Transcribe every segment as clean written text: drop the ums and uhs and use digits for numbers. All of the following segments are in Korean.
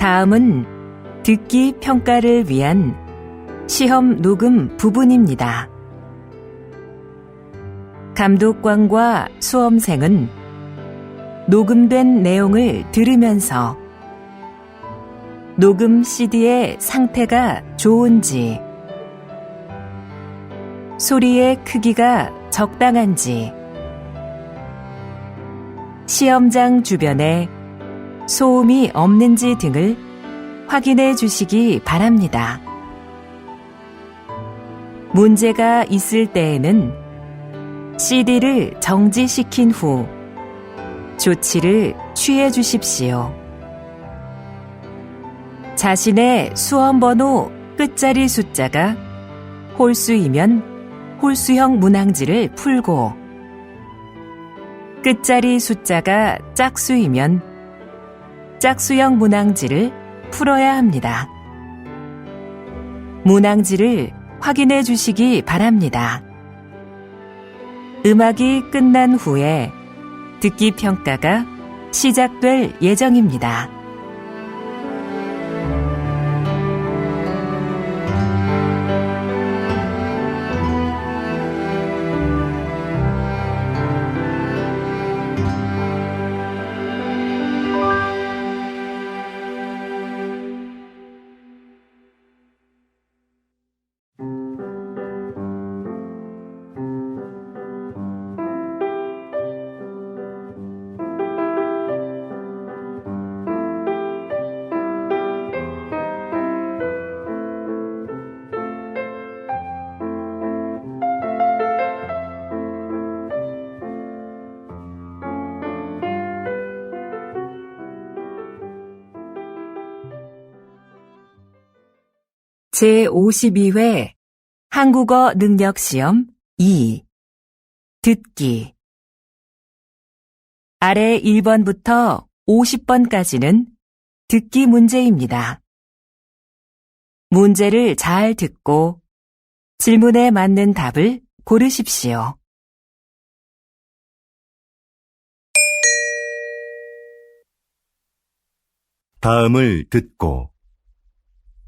다음은 듣기 평가를 위한 시험 녹음 부분입니다. 감독관과 수험생은 녹음된 내용을 들으면서 녹음 CD의 상태가 좋은지, 소리의 크기가 적당한지, 시험장 주변에 소음이 없는지 등을 확인해 주시기 바랍니다. 문제가 있을 때에는 CD를 정지시킨 후 조치를 취해 주십시오. 자신의 수험번호 끝자리 숫자가 홀수이면 홀수형 문항지를 풀고, 끝자리 숫자가 짝수이면 짝수형 문항지를 풀어야 합니다. 문항지를 확인해 주시기 바랍니다. 음악이 끝난 후에 듣기 평가가 시작될 예정입니다. 제52회 한국어 능력 시험 2 듣기. 아래 1번부터 50번까지는 듣기 문제입니다. 문제를 잘 듣고 질문에 맞는 답을 고르십시오. 다음을 듣고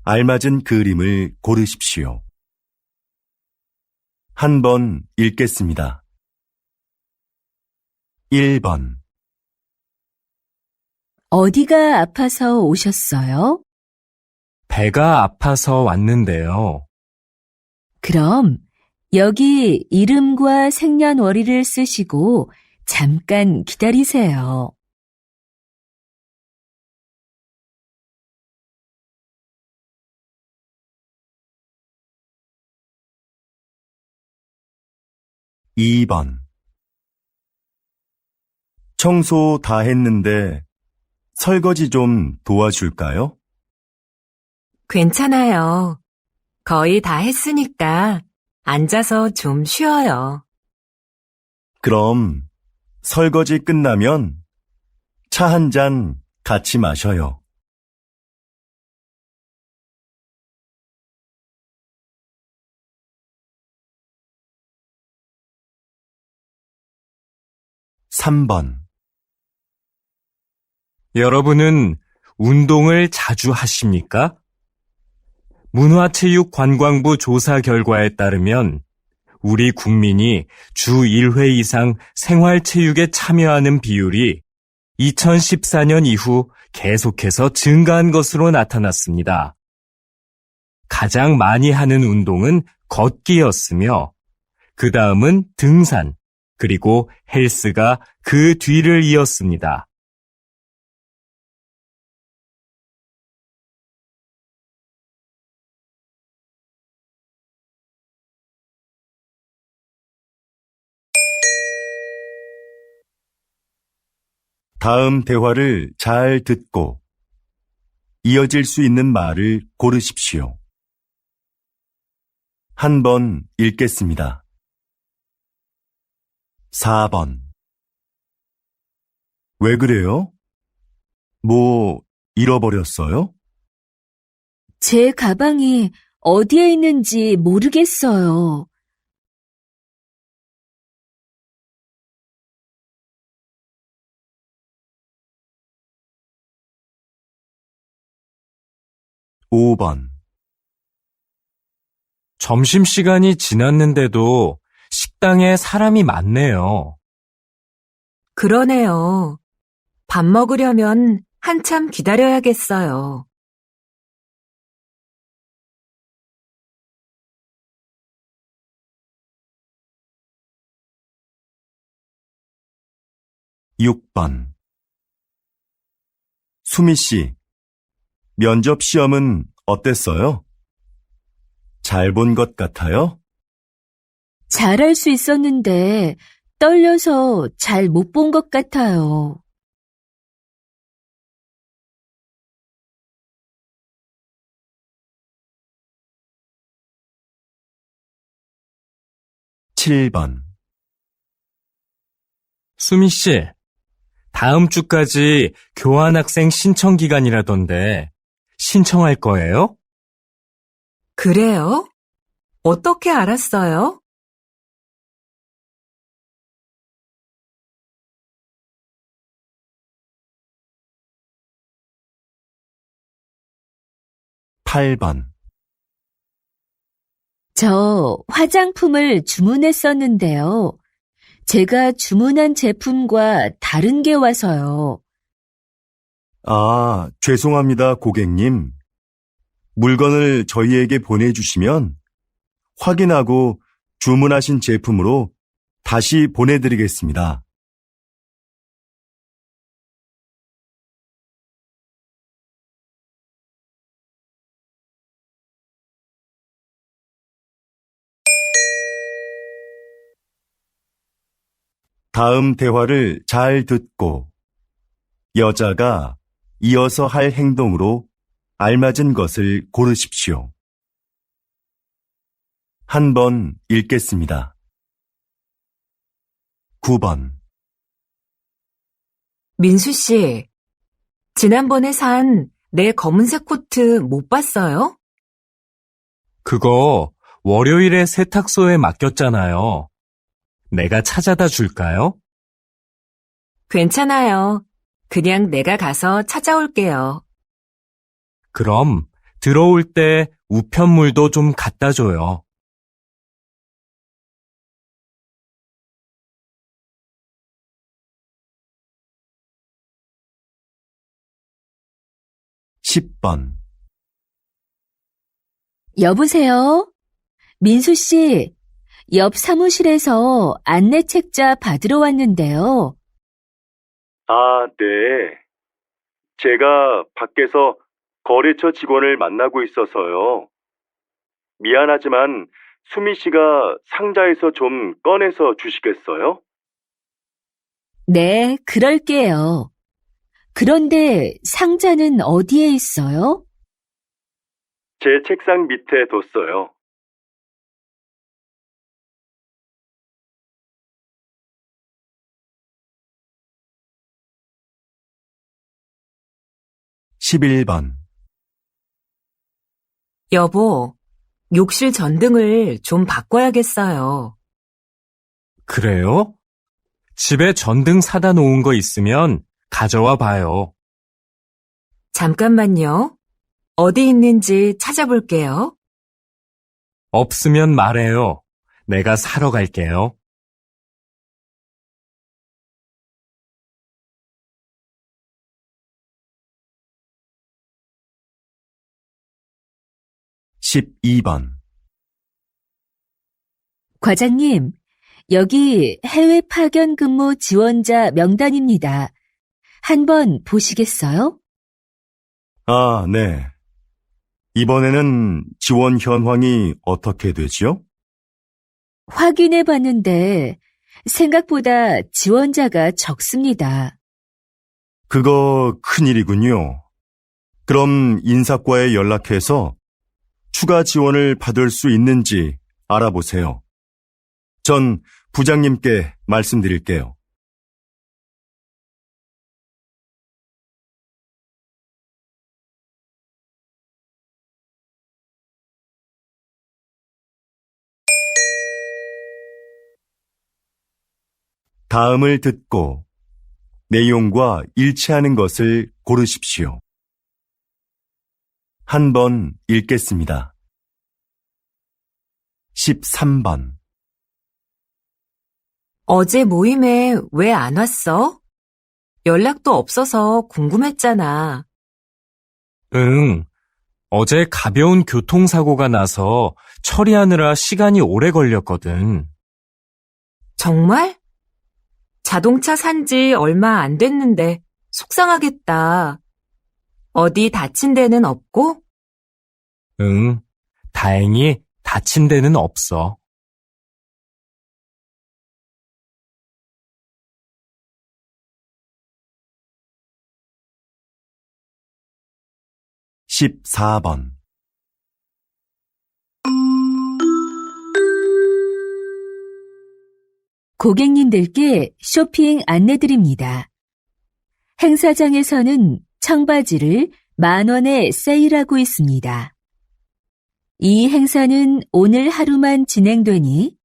알맞은 그림을 고르십시오. 한 번 읽겠습니다. 1번. 어디가 아파서 오셨어요? 배가 아파서 왔는데요. 그럼 여기 이름과 생년월일을 쓰시고 잠깐 기다리세요. 2번. 청소 다 했는데 설거지 좀 도와줄까요? 괜찮아요. 거의 다 했으니까 앉아서 좀 쉬어요. 그럼 설거지 끝나면 차 한 잔 같이 마셔요. 3번. 여러분은 운동을 자주 하십니까? 문화체육관광부 조사 결과에 따르면 우리 국민이 주 1회 이상 생활체육에 참여하는 비율이 2014년 이후 계속해서 증가한 것으로 나타났습니다. 가장 많이 하는 운동은 걷기였으며 그 다음은 등산, 그리고 헬스가 그 뒤를 이었습니다. 다음 대화를 잘 듣고 이어질 수 있는 말을 고르십시오. 한 번 읽겠습니다. 4번. 왜 그래요? 뭐 잃어버렸어요? 제 가방이 어디에 있는지 모르겠어요. 5번. 점심시간이 지났는데도 식당에 사람이 많네요. 그러네요. 밥 먹으려면 한참 기다려야겠어요. 6번. 수미 씨, 면접 시험은 어땠어요? 잘 본 것 같아요? 잘할 수 있었는데 떨려서 잘 못 본 것 같아요. 7번. 수미 씨, 다음 주까지 교환학생 신청 기간이라던데 신청할 거예요? 그래요? 어떻게 알았어요? 8번. 저 화장품을 주문했었는데요. 제가 주문한 제품과 다른 게 와서요. 아, 죄송합니다, 고객님. 물건을 저희에게 보내주시면 확인하고 주문하신 제품으로 다시 보내드리겠습니다. 다음 대화를 잘 듣고 여자가 이어서 할 행동으로 알맞은 것을 고르십시오. 한 번 읽겠습니다. 9번. 민수 씨, 지난번에 산 내 검은색 코트 못 봤어요? 그거 월요일에 세탁소에 맡겼잖아요. 내가 찾아다 줄까요? 괜찮아요. 그냥 내가 가서 찾아올게요. 그럼 들어올 때 우편물도 좀 갖다 줘요. 10번. 여보세요? 민수 씨, 옆 사무실에서 안내 책자 받으러 왔는데요. 아, 네. 제가 밖에서 거래처 직원을 만나고 있어서요. 미안하지만 수미 씨가 상자에서 좀 꺼내서 주시겠어요? 네, 그럴게요. 그런데 상자는 어디에 있어요? 제 책상 밑에 뒀어요. 11번. 여보, 욕실 전등을 좀 바꿔야겠어요. 그래요? 집에 전등 사다 놓은 거 있으면 가져와 봐요. 잠깐만요. 어디 있는지 찾아볼게요. 없으면 말해요. 내가 사러 갈게요. 12번. 과장님, 여기 해외 파견 근무 지원자 명단입니다. 한번 보시겠어요? 아, 네. 이번에는 지원 현황이 어떻게 되지요? 확인해 봤는데 생각보다 지원자가 적습니다. 그거 큰일이군요. 그럼 인사과에 연락해서 추가 지원을 받을 수 있는지 알아보세요. 전 부장님께 말씀드릴게요. 다음을 듣고 내용과 일치하는 것을 고르십시오. 한 번 읽겠습니다. 13번. 어제 모임에 왜 안 왔어? 연락도 없어서 궁금했잖아. 응. 어제 가벼운 교통사고가 나서 처리하느라 시간이 오래 걸렸거든. 정말? 자동차 산 지 얼마 안 됐는데 속상하겠다. 어디 다친 데는 없고? 응. 다행히 다친 데는 없어. 14번. 고객님들께 쇼핑 안내드립니다. 행사장에서는 청바지를 10,000원에 세일하고 있습니다. 이 행사는 오늘 하루만 진행되니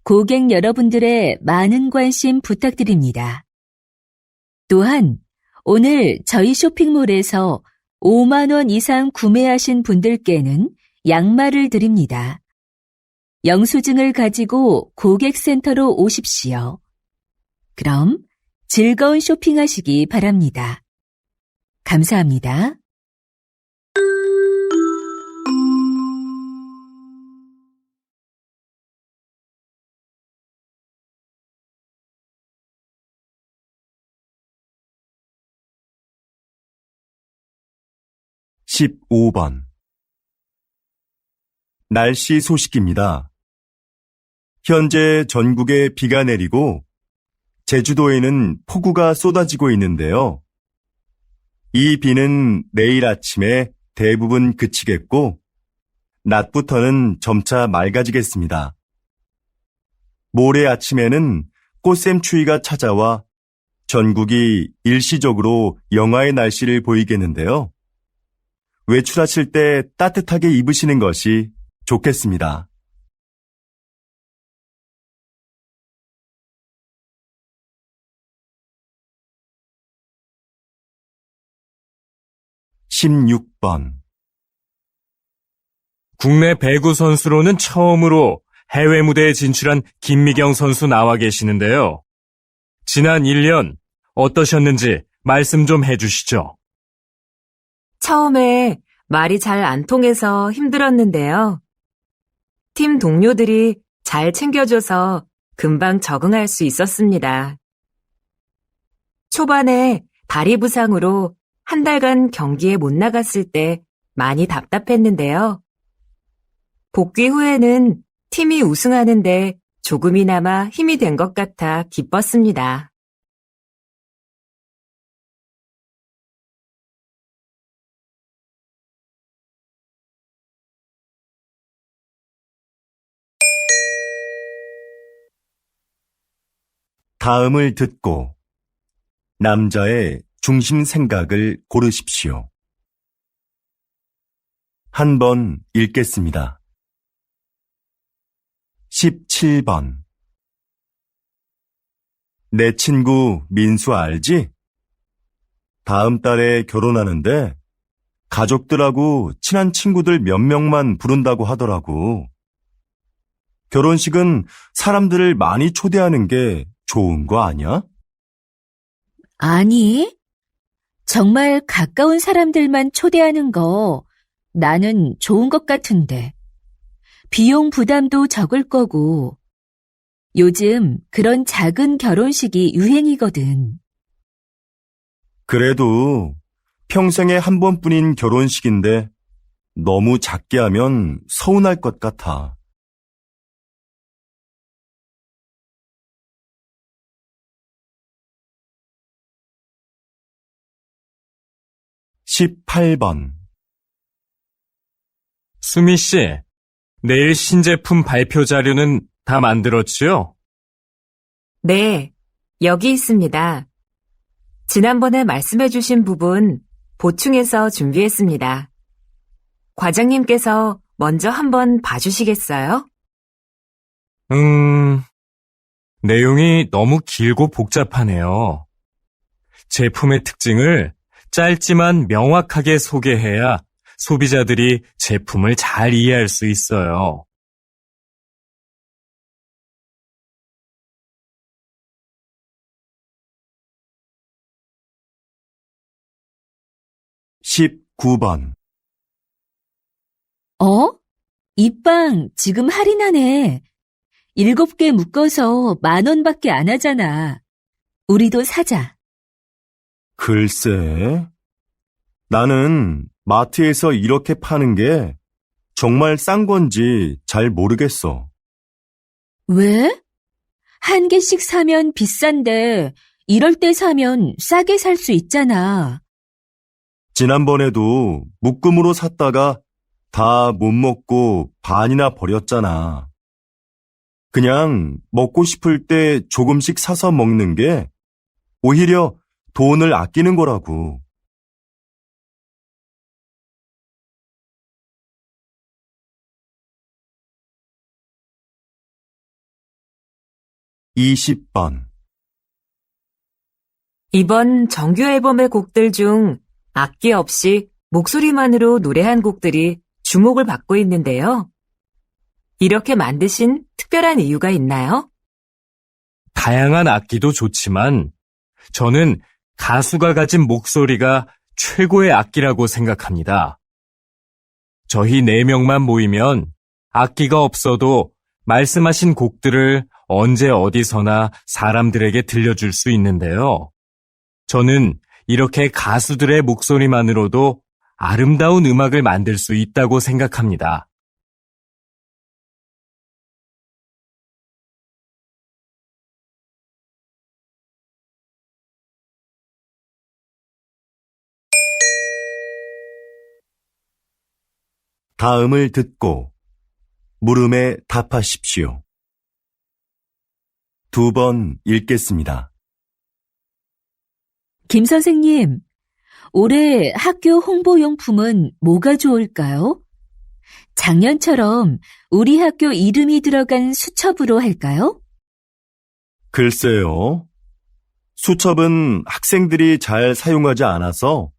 고객 여러분들의 많은 관심 부탁드립니다. 또한 오늘 저희 쇼핑몰에서 5만 원 이상 구매하신 분들께는 양말을 드립니다. 영수증을 가지고 고객센터로 오십시오. 그럼 즐거운 쇼핑하시기 바랍니다. 감사합니다. (15번) 날씨 소식입니다. 현재 전국에 비가 내리고 제주도에는 폭우가 쏟아지고 있는데요. 이 비는 내일 아침에 대부분 그치겠고 낮부터는 점차 맑아지겠습니다. 모레 아침에는 꽃샘추위가 찾아와 전국이 일시적으로 영하의 날씨를 보이겠는데요. 외출하실 때 따뜻하게 입으시는 것이 좋겠습니다. (16번) 국내 배구 선수로는 처음으로 해외 무대에 진출한 김미경 선수 나와 계시는데요. 지난 1년 어떠셨는지 말씀 좀 해주시죠. 처음에 말이 잘 안 통해서 힘들었는데요. 팀 동료들이 잘 챙겨줘서 금방 적응할 수 있었습니다. 초반에 다리 부상으로 한 달간 경기에 못 나갔을 때 많이 답답했는데요. 복귀 후에는 팀이 우승하는데 조금이나마 힘이 된 것 같아 기뻤습니다. 다음을 듣고 남자의 중심 생각을 고르십시오. 한 번 읽겠습니다. 17번. 내 친구 민수 알지? 다음 달에 결혼하는데 가족들하고 친한 친구들 몇 명만 부른다고 하더라고. 결혼식은 사람들을 많이 초대하는 게 좋은 거 아니야? 아니, 정말 가까운 사람들만 초대하는 거 나는 좋은 것 같은데. 비용 부담도 적을 거고. 요즘 그런 작은 결혼식이 유행이거든. 그래도 평생에 한 번뿐인 결혼식인데 너무 작게 하면 서운할 것 같아. 18번. 수미 씨, 내일 신제품 발표 자료는 다 만들었지요? 네, 여기 있습니다. 지난번에 말씀해주신 부분 보충해서 준비했습니다. 과장님께서 먼저 한번 봐주시겠어요? 내용이 너무 길고 복잡하네요. 제품의 특징을 짧지만 명확하게 소개해야 소비자들이 제품을 잘 이해할 수 있어요. 19번. 이 빵 지금 할인하네. 7개 묶어서 10,000원밖에 안 하잖아. 우리도 사자. 글쎄, 나는 마트에서 이렇게 파는 게 정말 싼 건지 잘 모르겠어. 왜? 한 개씩 사면 비싼데 이럴 때 사면 싸게 살 수 있잖아. 지난번에도 묶음으로 샀다가 다 못 먹고 반이나 버렸잖아. 그냥 먹고 싶을 때 조금씩 사서 먹는 게 오히려 돈을 아끼는 거라고. 20번. 이번 정규 앨범의 곡들 중 악기 없이 목소리만으로 노래한 곡들이 주목을 받고 있는데요. 이렇게 만드신 특별한 이유가 있나요? 다양한 악기도 좋지만 저는 가수가 가진 목소리가 최고의 악기라고 생각합니다. 저희 4명만 모이면 악기가 없어도 말씀하신 곡들을 언제 어디서나 사람들에게 들려줄 수 있는데요. 저는 이렇게 가수들의 목소리만으로도 아름다운 음악을 만들 수 있다고 생각합니다. 다음을 듣고 물음에 답하십시오. 2번 읽겠습니다. 김 선생님, 올해 학교 홍보용품은 뭐가 좋을까요? 작년처럼 우리 학교 이름이 들어간 수첩으로 할까요? 글쎄요. 수첩은 학생들이 잘 사용하지 않아서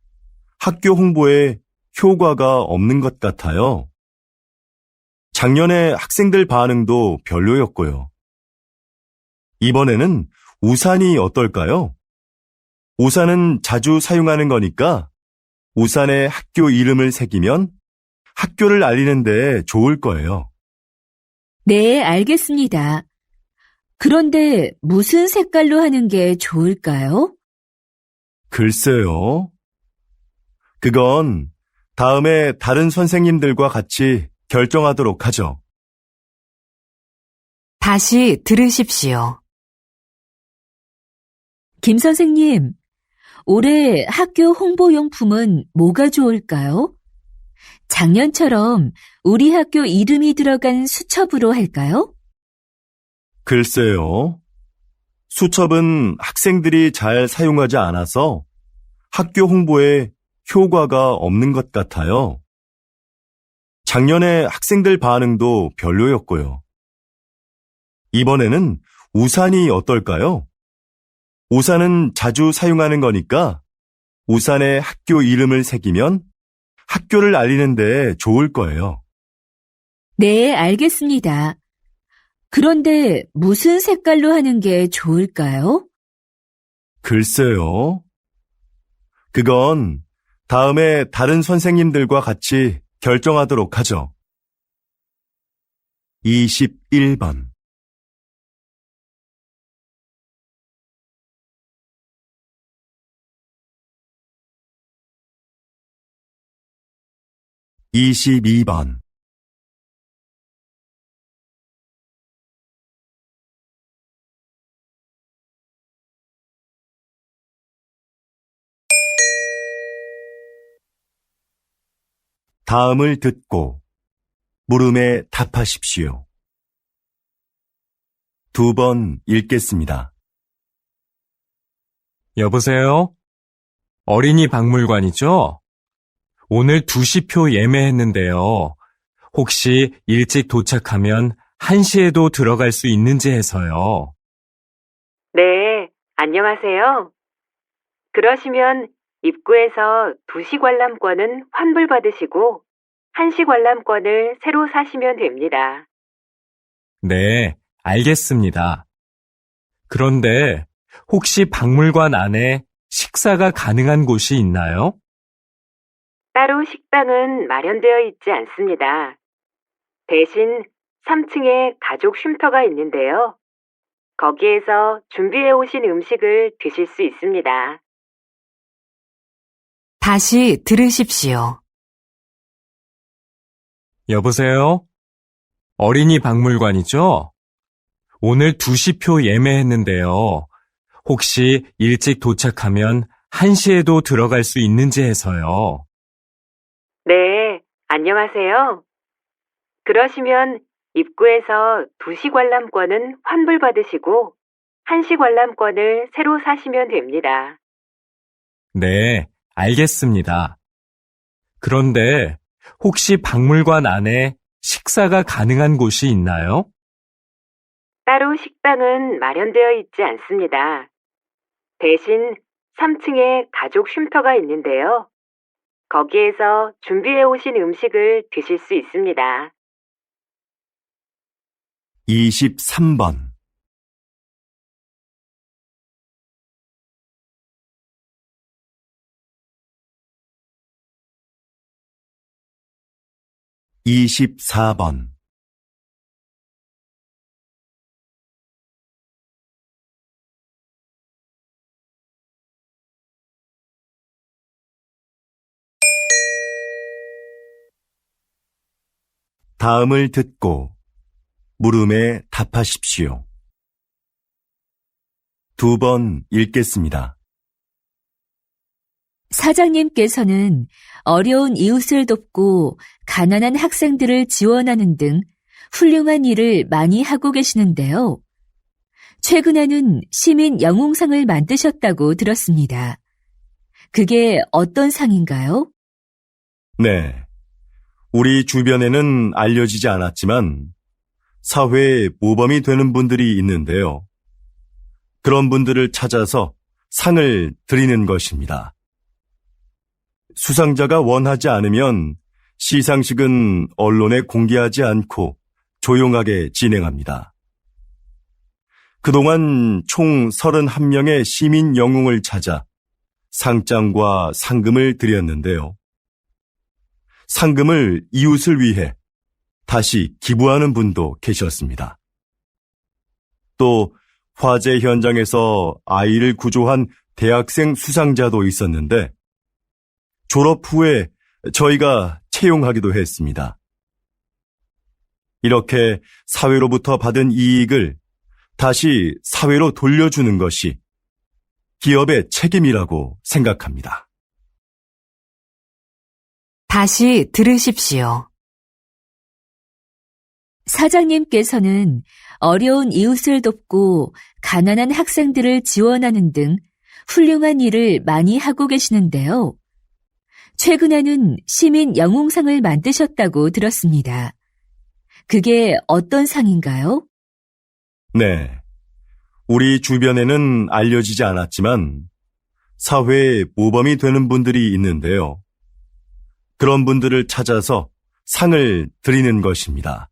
학교 홍보에 효과가 없는 것 같아요. 작년에 학생들 반응도 별로였고요. 이번에는 우산이 어떨까요? 우산은 자주 사용하는 거니까 우산에 학교 이름을 새기면 학교를 알리는 데 좋을 거예요. 네, 알겠습니다. 그런데 무슨 색깔로 하는 게 좋을까요? 글쎄요. 그건 다음에 다른 선생님들과 같이 결정하도록 하죠. 다시 들으십시오. 김 선생님, 올해 학교 홍보용품은 뭐가 좋을까요? 작년처럼 우리 학교 이름이 들어간 수첩으로 할까요? 글쎄요. 수첩은 학생들이 잘 사용하지 않아서 학교 홍보에 효과가 없는 것 같아요. 작년에 학생들 반응도 별로였고요. 이번에는 우산이 어떨까요? 우산은 자주 사용하는 거니까 우산에 학교 이름을 새기면 학교를 알리는 데 좋을 거예요. 네, 알겠습니다. 그런데 무슨 색깔로 하는 게 좋을까요? 글쎄요. 그건 다음에 다른 선생님들과 같이 결정하도록 하죠. 21번. (22번) 다음을 듣고 물음에 답하십시오. 2번 읽겠습니다. 여보세요? 어린이 박물관이죠? 오늘 2시표 예매했는데요. 혹시 일찍 도착하면 1시에도 들어갈 수 있는지 해서요. 네, 안녕하세요. 그러시면 입구에서 2시 관람권은 환불받으시고 1시 관람권을 새로 사시면 됩니다. 네, 알겠습니다. 그런데 혹시 박물관 안에 식사가 가능한 곳이 있나요? 따로 식당은 마련되어 있지 않습니다. 대신 3층에 가족 쉼터가 있는데요. 거기에서 준비해 오신 음식을 드실 수 있습니다. 다시 들으십시오. 여보세요? 어린이 박물관이죠? 오늘 2시표 예매했는데요. 혹시 일찍 도착하면 1시에도 들어갈 수 있는지 해서요. 네, 안녕하세요. 그러시면 입구에서 2시 관람권은 환불받으시고 1시 관람권을 새로 사시면 됩니다. 네, 알겠습니다. 그런데 혹시 박물관 안에 식사가 가능한 곳이 있나요? 따로 식당은 마련되어 있지 않습니다. 대신 3층에 가족 쉼터가 있는데요. 거기에서 준비해 오신 음식을 드실 수 있습니다. 23번. 24번. '다음을 듣고 물음에 답하십시오. 2번 읽겠습니다. 사장님께서는 어려운 이웃을 돕고 가난한 학생들을 지원하는 등 훌륭한 일을 많이 하고 계시는데요. 최근에는 시민 영웅상을 만드셨다고 들었습니다. 그게 어떤 상인가요? 네. 우리 주변에는 알려지지 않았지만 사회에 모범이 되는 분들이 있는데요. 그런 분들을 찾아서 상을 드리는 것입니다. 수상자가 원하지 않으면 시상식은 언론에 공개하지 않고 조용하게 진행합니다. 그동안 총 31명의 시민 영웅을 찾아 상장과 상금을 드렸는데요. 상금을 이웃을 위해 다시 기부하는 분도 계셨습니다. 또 화재 현장에서 아이를 구조한 대학생 수상자도 있었는데 졸업 후에 저희가 채용하기도 했습니다. 이렇게 사회로부터 받은 이익을 다시 사회로 돌려주는 것이 기업의 책임이라고 생각합니다. 다시 들으십시오. 사장님께서는 어려운 이웃을 돕고 가난한 학생들을 지원하는 등 훌륭한 일을 많이 하고 계시는데요. 최근에는 시민 영웅상을 만드셨다고 들었습니다. 그게 어떤 상인가요? 네. 우리 주변에는 알려지지 않았지만 사회에 모범이 되는 분들이 있는데요. 그런 분들을 찾아서 상을 드리는 것입니다.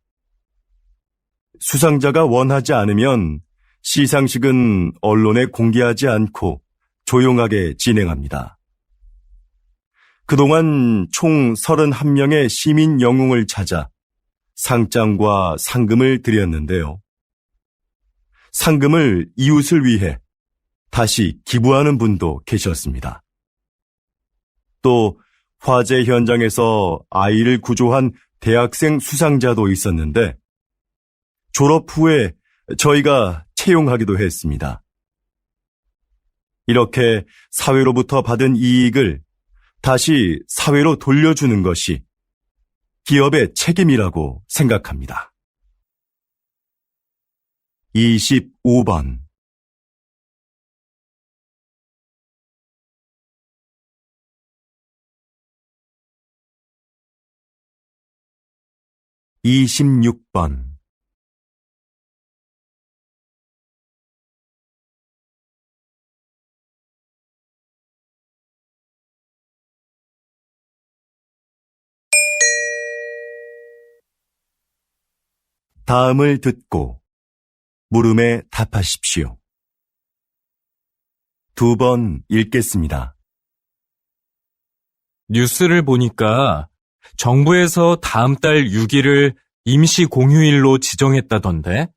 수상자가 원하지 않으면 시상식은 언론에 공개하지 않고 조용하게 진행합니다. 그동안 총 31명의 시민 영웅을 찾아 상장과 상금을 드렸는데요. 상금을 이웃을 위해 다시 기부하는 분도 계셨습니다. 또 화재 현장에서 아이를 구조한 대학생 수상자도 있었는데 졸업 후에 저희가 채용하기도 했습니다. 이렇게 사회로부터 받은 이익을 다시 사회로 돌려주는 것이 기업의 책임이라고 생각합니다. 25번. 26번. 다음을 듣고 물음에 답하십시오. 2번 읽겠습니다. 뉴스를 보니까 정부에서 다음 달 6일을 임시 공휴일로 지정했다던데?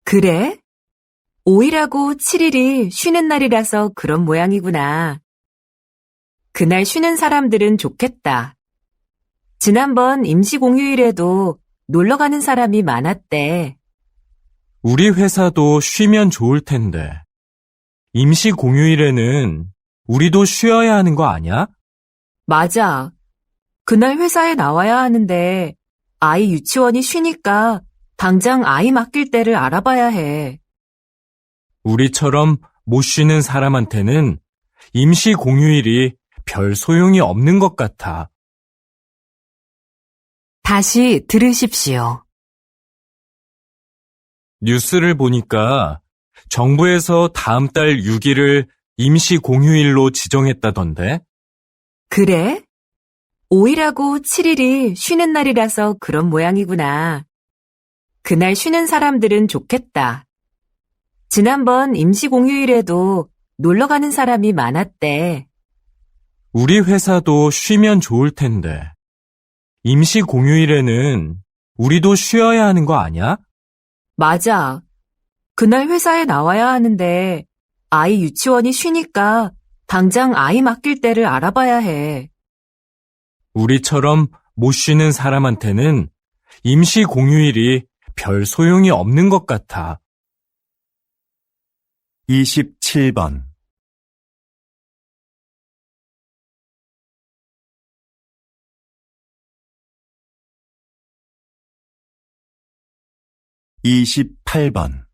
그래? 5일하고 7일이 쉬는 날이라서 그런 모양이구나. 그날 쉬는 사람들은 좋겠다. 지난번 임시 공휴일에도 놀러 가는 사람이 많았대. 우리 회사도 쉬면 좋을 텐데. 임시 공휴일에는 우리도 쉬어야 하는 거 아니야? 맞아. 그날 회사에 나와야 하는데 아이 유치원이 쉬니까 당장 아이 맡길 때를 알아봐야 해. 우리처럼 못 쉬는 사람한테는 임시 공휴일이 별 소용이 없는 것 같아. 다시 들으십시오. 뉴스를 보니까 정부에서 다음 달 6일을 임시 공휴일로 지정했다던데? 그래? 5일하고 7일이 쉬는 날이라서 그런 모양이구나. 그날 쉬는 사람들은 좋겠다. 지난번 임시 공휴일에도 놀러 가는 사람이 많았대. 우리 회사도 쉬면 좋을 텐데. 임시 공휴일에는 우리도 쉬어야 하는 거 아니야? 맞아. 그날 회사에 나와야 하는데 아이 유치원이 쉬니까 당장 아이 맡길 때를 알아봐야 해. 우리처럼 못 쉬는 사람한테는 임시 공휴일이 별 소용이 없는 것 같아. 27번 28번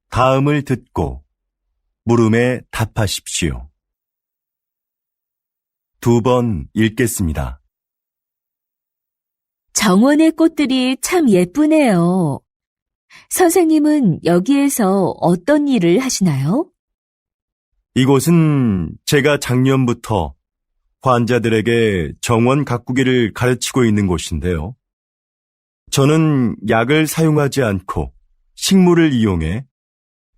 다음을 듣고 물음에 답하십시오. 2번 읽겠습니다. 정원의 꽃들이 참 예쁘네요. 선생님은 여기에서 어떤 일을 하시나요? 이곳은 제가 작년부터 환자들에게 정원 가꾸기를 가르치고 있는 곳인데요. 저는 약을 사용하지 않고 식물을 이용해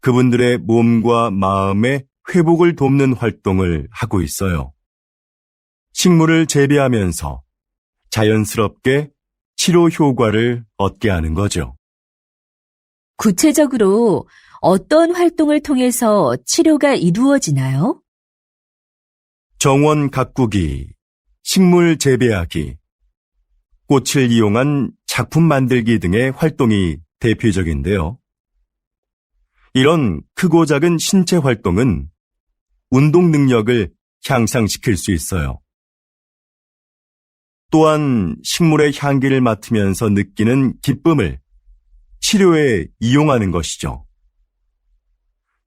그분들의 몸과 마음의 회복을 돕는 활동을 하고 있어요. 식물을 재배하면서 자연스럽게 치료 효과를 얻게 하는 거죠. 구체적으로 어떤 활동을 통해서 치료가 이루어지나요? 정원 가꾸기, 식물 재배하기, 꽃을 이용한 작품 만들기 등의 활동이 대표적인데요. 이런 크고 작은 신체 활동은 운동 능력을 향상시킬 수 있어요. 또한 식물의 향기를 맡으면서 느끼는 기쁨을 치료에 이용하는 것이죠.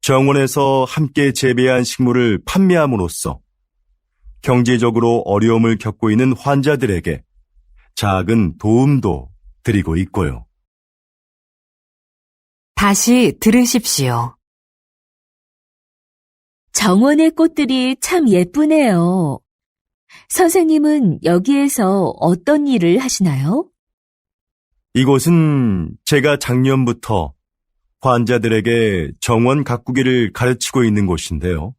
정원에서 함께 재배한 식물을 판매함으로써 경제적으로 어려움을 겪고 있는 환자들에게 작은 도움도 드리고 있고요. 다시 들으십시오. 정원의 꽃들이 참 예쁘네요. 선생님은 여기에서 어떤 일을 하시나요? 이곳은 제가 작년부터 환자들에게 정원 가꾸기를 가르치고 있는 곳인데요.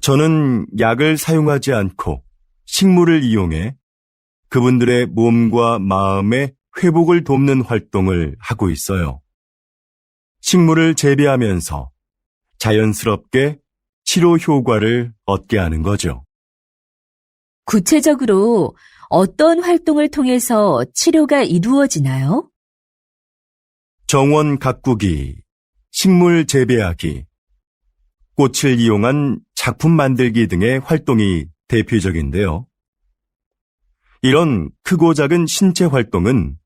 저는 약을 사용하지 않고 식물을 이용해 그분들의 몸과 마음의 회복을 돕는 활동을 하고 있어요. 식물을 재배하면서 자연스럽게 치료 효과를 얻게 하는 거죠. 구체적으로 어떤 활동을 통해서 치료가 이루어지나요? 정원 가꾸기, 식물 재배하기, 꽃을 이용한 작품 만들기 등의 활동이 대표적인데요. 이런 크고 작은 신체 활동은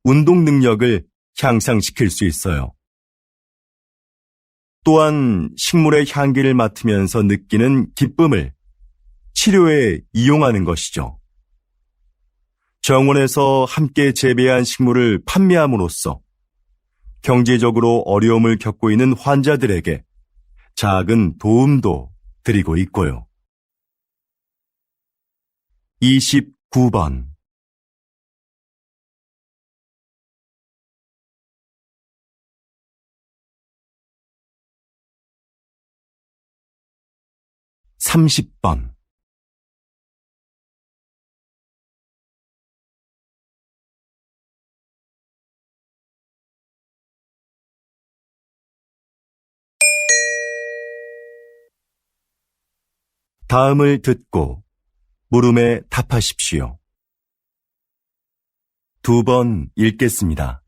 운동 능력을 향상시킬 수 있어요. 또한 식물의 향기를 맡으면서 느끼는 기쁨을 치료에 이용하는 것이죠. 정원에서 함께 재배한 식물을 판매함으로써 경제적으로 어려움을 겪고 있는 환자들에게 작은 도움도 드리고 있고요. 29번 30번 '다음을 듣고 물음에 답하십시오. 2번 읽겠습니다.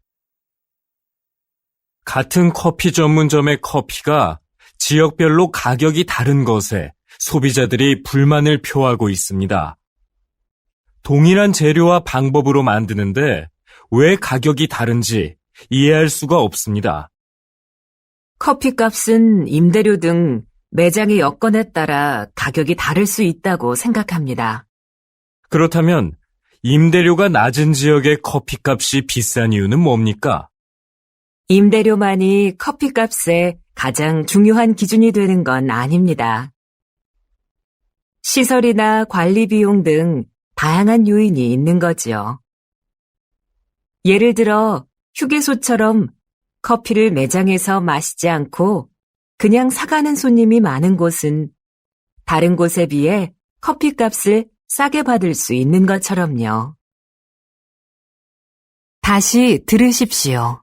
같은 커피 전문점의 커피가 지역별로 가격이 다른 것에 소비자들이 불만을 표하고 있습니다. 동일한 재료와 방법으로 만드는데 왜 가격이 다른지 이해할 수가 없습니다. 커피값은 임대료 등 매장의 여건에 따라 가격이 다를 수 있다고 생각합니다. 그렇다면 임대료가 낮은 지역의 커피값이 비싼 이유는 뭡니까? 임대료만이 커피값의 가장 중요한 기준이 되는 건 아닙니다. 시설이나 관리 비용 등 다양한 요인이 있는 거지요. 예를 들어 휴게소처럼 커피를 매장에서 마시지 않고 그냥 사가는 손님이 많은 곳은 다른 곳에 비해 커피값을 싸게 받을 수 있는 것처럼요. 다시 들으십시오.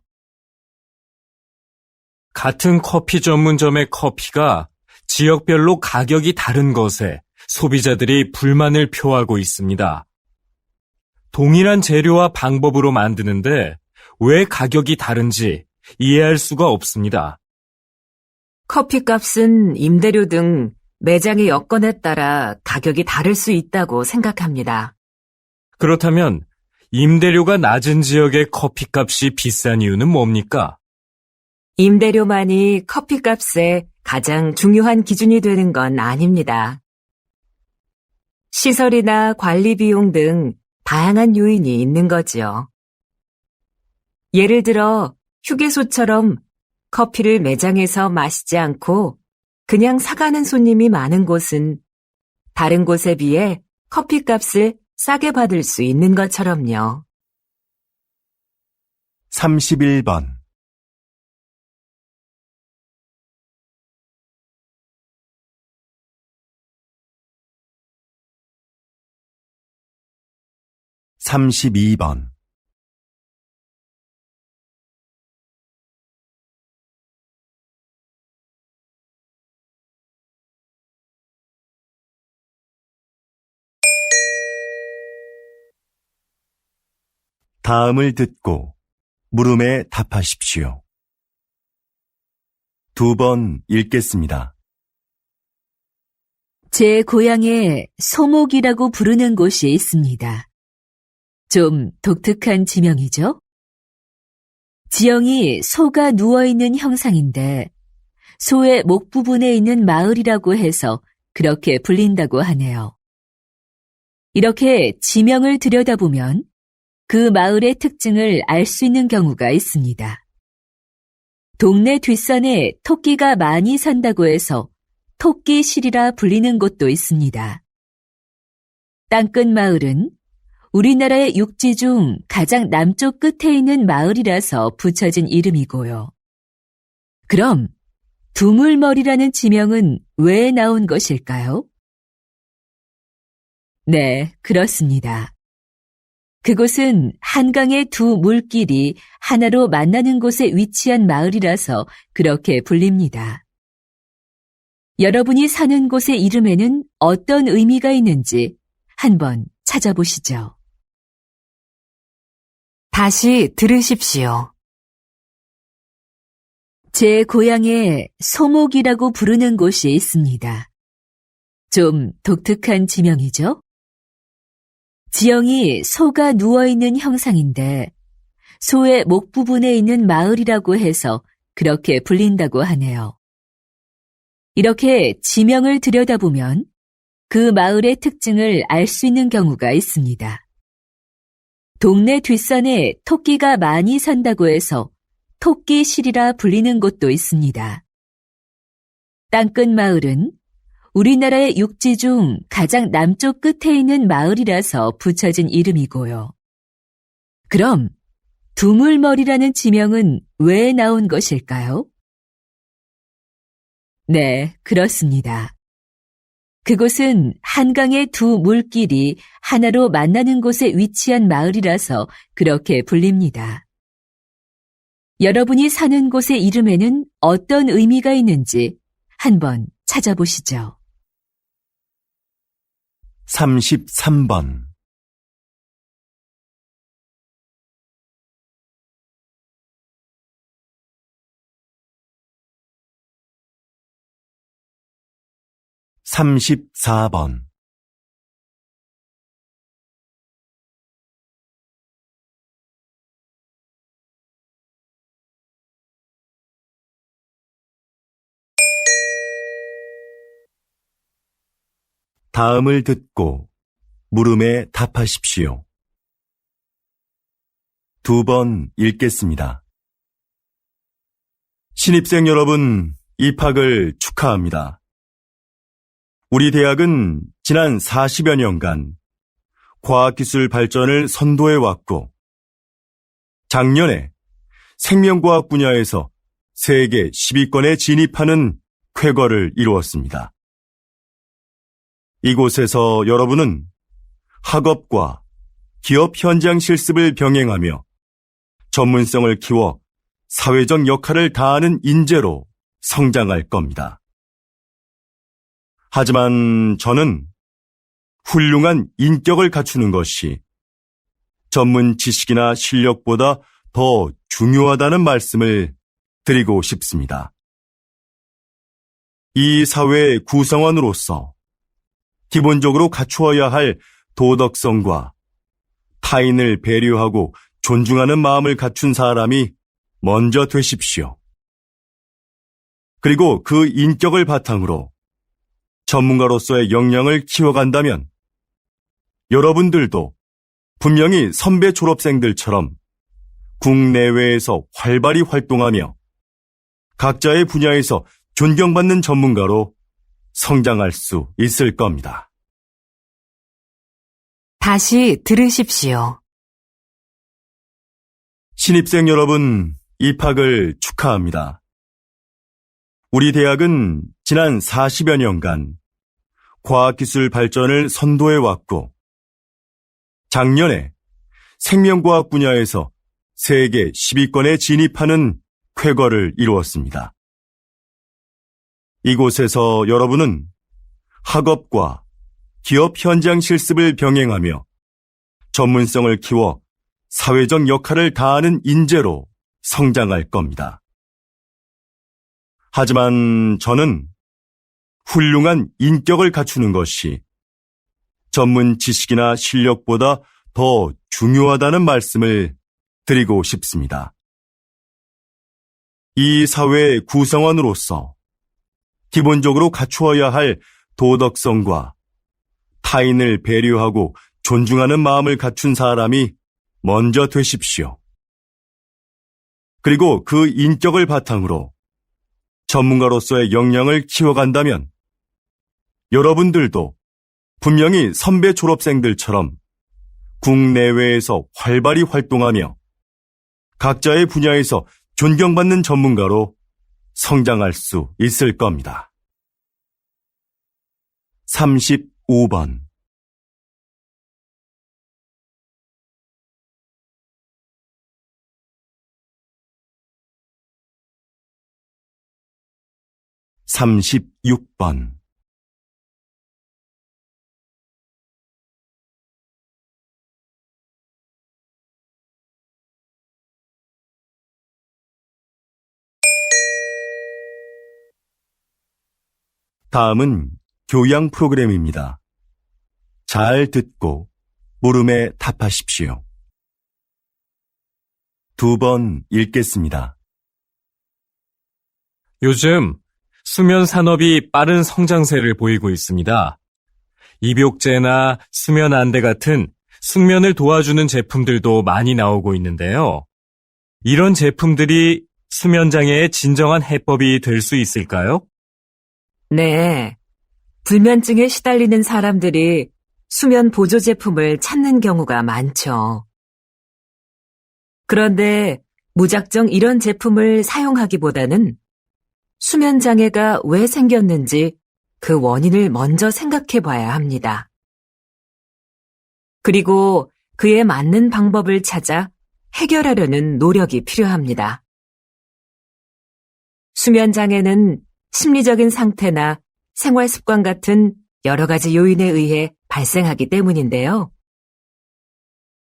같은 커피 전문점의 커피가 지역별로 가격이 다른 것에 소비자들이 불만을 표하고 있습니다. 동일한 재료와 방법으로 만드는데 왜 가격이 다른지 이해할 수가 없습니다. 커피값은 임대료 등 매장의 여건에 따라 가격이 다를 수 있다고 생각합니다. 그렇다면 임대료가 낮은 지역의 커피값이 비싼 이유는 뭡니까? 임대료만이 커피값의 가장 중요한 기준이 되는 건 아닙니다. 시설이나 관리 비용 등 다양한 요인이 있는 거지요. 예를 들어 휴게소처럼 커피를 매장에서 마시지 않고 그냥 사가는 손님이 많은 곳은 다른 곳에 비해 커피값을 싸게 받을 수 있는 것처럼요. 31번 32번 '다음을 듣고 물음에 답하십시오. 2번 읽겠습니다. 제 고향에 소목이라고 부르는 곳이 있습니다. 좀 독특한 지명이죠? 지형이 소가 누워있는 형상인데 소의 목 부분에 있는 마을이라고 해서 그렇게 불린다고 하네요. 이렇게 지명을 들여다보면 그 마을의 특징을 알 수 있는 경우가 있습니다. 동네 뒷산에 토끼가 많이 산다고 해서 토끼실이라 불리는 곳도 있습니다. 땅끝 마을은 우리나라의 육지 중 가장 남쪽 끝에 있는 마을이라서 붙여진 이름이고요. 그럼 두물머리라는 지명은 왜 나온 것일까요? 네, 그렇습니다. 그곳은 한강의 두 물길이 하나로 만나는 곳에 위치한 마을이라서 그렇게 불립니다. 여러분이 사는 곳의 이름에는 어떤 의미가 있는지 한번 찾아보시죠. 다시 들으십시오. 제 고향에 소목이라고 부르는 곳이 있습니다. 좀 독특한 지명이죠? 지형이 소가 누워있는 형상인데 소의 목 부분에 있는 마을이라고 해서 그렇게 불린다고 하네요. 이렇게 지명을 들여다보면 그 마을의 특징을 알 수 있는 경우가 있습니다. 동네 뒷산에 토끼가 많이 산다고 해서 토끼실이라 불리는 곳도 있습니다. 땅끝 마을은 우리나라의 육지 중 가장 남쪽 끝에 있는 마을이라서 붙여진 이름이고요. 그럼 두물머리라는 지명은 왜 나온 것일까요? 네, 그렇습니다. 그곳은 한강의 두 물길이 하나로 만나는 곳에 위치한 마을이라서 그렇게 불립니다. 여러분이 사는 곳의 이름에는 어떤 의미가 있는지 한번 찾아보시죠. 33번. (34번) 다음을 듣고 물음에 답하십시오. 2번 읽겠습니다. 신입생 여러분, 입학을 축하합니다. 우리 대학은 지난 40여 년간 과학기술 발전을 선도해왔고, 작년에 생명과학 분야에서 세계 10위권에 진입하는 쾌거를 이루었습니다. 이곳에서 여러분은 학업과 기업 현장 실습을 병행하며 전문성을 키워 사회적 역할을 다하는 인재로 성장할 겁니다. 하지만 저는 훌륭한 인격을 갖추는 것이 전문 지식이나 실력보다 더 중요하다는 말씀을 드리고 싶습니다. 이 사회의 구성원으로서 기본적으로 갖추어야 할 도덕성과 타인을 배려하고 존중하는 마음을 갖춘 사람이 먼저 되십시오. 그리고 그 인격을 바탕으로 전문가로서의 역량을 키워간다면 여러분들도 분명히 선배 졸업생들처럼 국내외에서 활발히 활동하며 각자의 분야에서 존경받는 전문가로 성장할 수 있을 겁니다. 다시 들으십시오. 신입생 여러분, 입학을 축하합니다. 우리 대학은 지난 40여 년간 과학기술 발전을 선도해왔고, 작년에 생명과학 분야에서 세계 10위권에 진입하는 쾌거를 이루었습니다. 이곳에서 여러분은 학업과 기업 현장 실습을 병행하며 전문성을 키워 사회적 역할을 다하는 인재로 성장할 겁니다. 하지만 저는 훌륭한 인격을 갖추는 것이 전문 지식이나 실력보다 더 중요하다는 말씀을 드리고 싶습니다. 이 사회의 구성원으로서 기본적으로 갖추어야 할 도덕성과 타인을 배려하고 존중하는 마음을 갖춘 사람이 먼저 되십시오. 그리고 그 인격을 바탕으로 전문가로서의 역량을 키워간다면 여러분들도 분명히 선배 졸업생들처럼 국내외에서 활발히 활동하며 각자의 분야에서 존경받는 전문가로 성장할 수 있을 겁니다. 35번. (36번) 다음은 교양 프로그램입니다. 잘 듣고 물음에 답하십시오. 2번 읽겠습니다. 요즘 수면 산업이 빠른 성장세를 보이고 있습니다. 입욕제나 수면 안대 같은 숙면을 도와주는 제품들도 많이 나오고 있는데요. 이런 제품들이 수면장애의 진정한 해법이 될 수 있을까요? 네. 불면증에 시달리는 사람들이 수면 보조 제품을 찾는 경우가 많죠. 그런데 무작정 이런 제품을 사용하기보다는 수면 장애가 왜 생겼는지 그 원인을 먼저 생각해 봐야 합니다. 그리고 그에 맞는 방법을 찾아 해결하려는 노력이 필요합니다. 수면 장애는 심리적인 상태나 생활 습관 같은 여러 가지 요인에 의해 발생하기 때문인데요.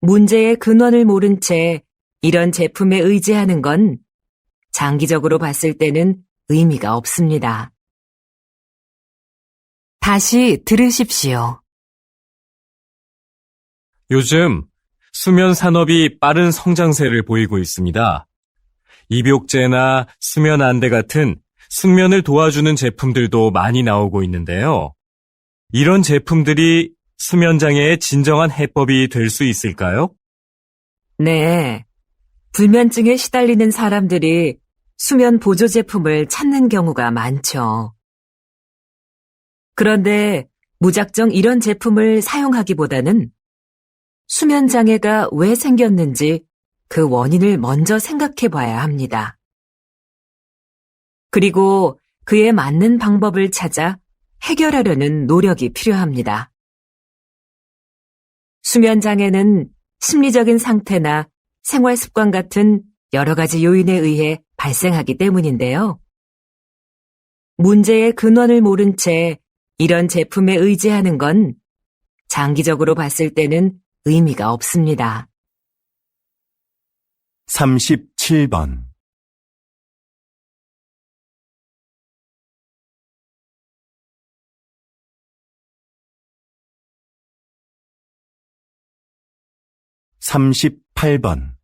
문제의 근원을 모른 채 이런 제품에 의지하는 건 장기적으로 봤을 때는 의미가 없습니다. 다시 들으십시오. 요즘 수면 산업이 빠른 성장세를 보이고 있습니다. 입욕제나 수면 안대 같은 숙면을 도와주는 제품들도 많이 나오고 있는데요. 이런 제품들이 수면 장애의 진정한 해법이 될 수 있을까요? 네. 불면증에 시달리는 사람들이 수면 보조 제품을 찾는 경우가 많죠. 그런데 무작정 이런 제품을 사용하기보다는 수면 장애가 왜 생겼는지 그 원인을 먼저 생각해 봐야 합니다. 그리고 그에 맞는 방법을 찾아 해결하려는 노력이 필요합니다. 수면 장애는 심리적인 상태나 생활 습관 같은 여러 가지 요인에 의해 발생하기 때문인데요. 문제의 근원을 모른 채 이런 제품에 의지하는 건 장기적으로 봤을 때는 의미가 없습니다. 37번. (38번)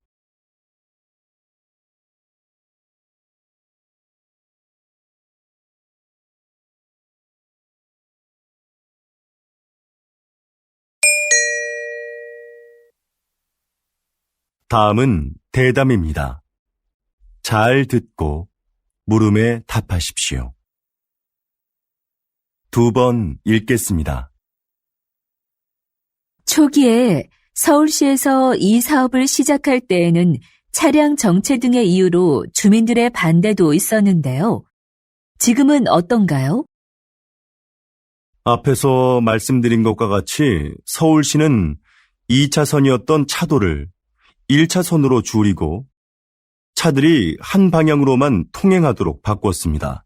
다음은 대담입니다. 잘 듣고 물음에 답하십시오. 2번 읽겠습니다. 초기에 서울시에서 이 사업을 시작할 때에는 차량 정체 등의 이유로 주민들의 반대도 있었는데요. 지금은 어떤가요? 앞에서 말씀드린 것과 같이 서울시는 2차선이었던 차도를 1차선으로 줄이고 차들이 한 방향으로만 통행하도록 바꿨습니다.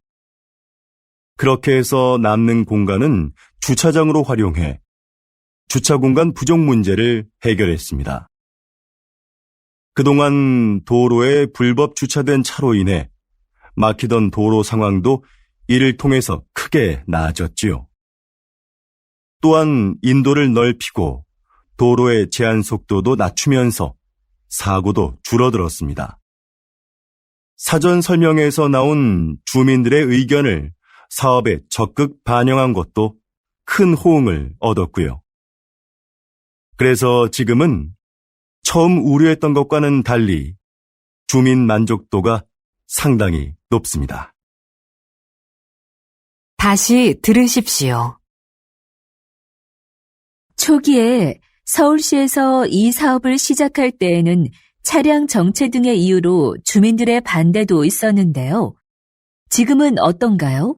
그렇게 해서 남는 공간은 주차장으로 활용해 주차 공간 부족 문제를 해결했습니다. 그동안 도로에 불법 주차된 차로 인해 막히던 도로 상황도 이를 통해서 크게 나아졌지요. 또한 인도를 넓히고 도로의 제한 속도도 낮추면서 사고도 줄어들었습니다. 사전 설명회에서 나온 주민들의 의견을 사업에 적극 반영한 것도 큰 호응을 얻었고요. 그래서 지금은 처음 우려했던 것과는 달리 주민 만족도가 상당히 높습니다. 다시 들으십시오. 초기에 서울시에서 이 사업을 시작할 때에는 차량 정체 등의 이유로 주민들의 반대도 있었는데요. 지금은 어떤가요?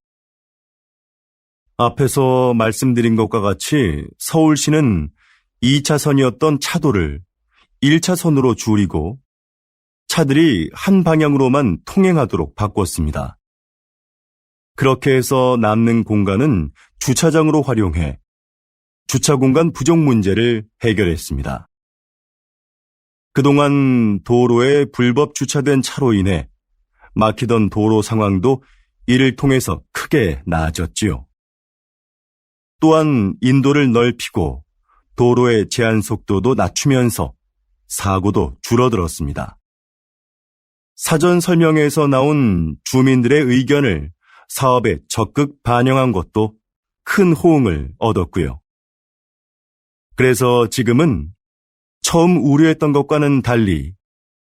앞에서 말씀드린 것과 같이 서울시는 2차선이었던 차도를 1차선으로 줄이고 차들이 한 방향으로만 통행하도록 바꿨습니다. 그렇게 해서 남는 공간은 주차장으로 활용해 주차 공간 부족 문제를 해결했습니다. 그동안 도로에 불법 주차된 차로 인해 막히던 도로 상황도 이를 통해서 크게 나아졌지요. 또한 인도를 넓히고 도로의 제한 속도도 낮추면서 사고도 줄어들었습니다. 사전 설명회에서 나온 주민들의 의견을 사업에 적극 반영한 것도 큰 호응을 얻었고요. 그래서 지금은 처음 우려했던 것과는 달리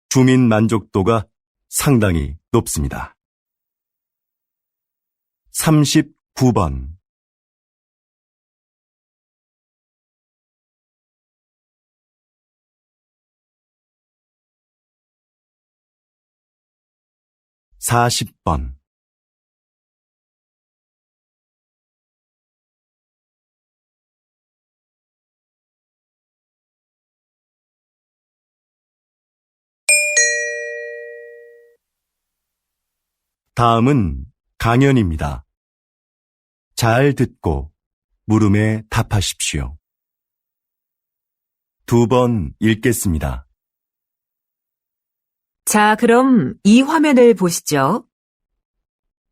주민 만족도가 상당히 높습니다. 39번. (40번) '다음은 강연입니다. 잘 듣고 물음에 답하십시오. 2번 읽겠습니다. 자, 그럼 이 화면을 보시죠.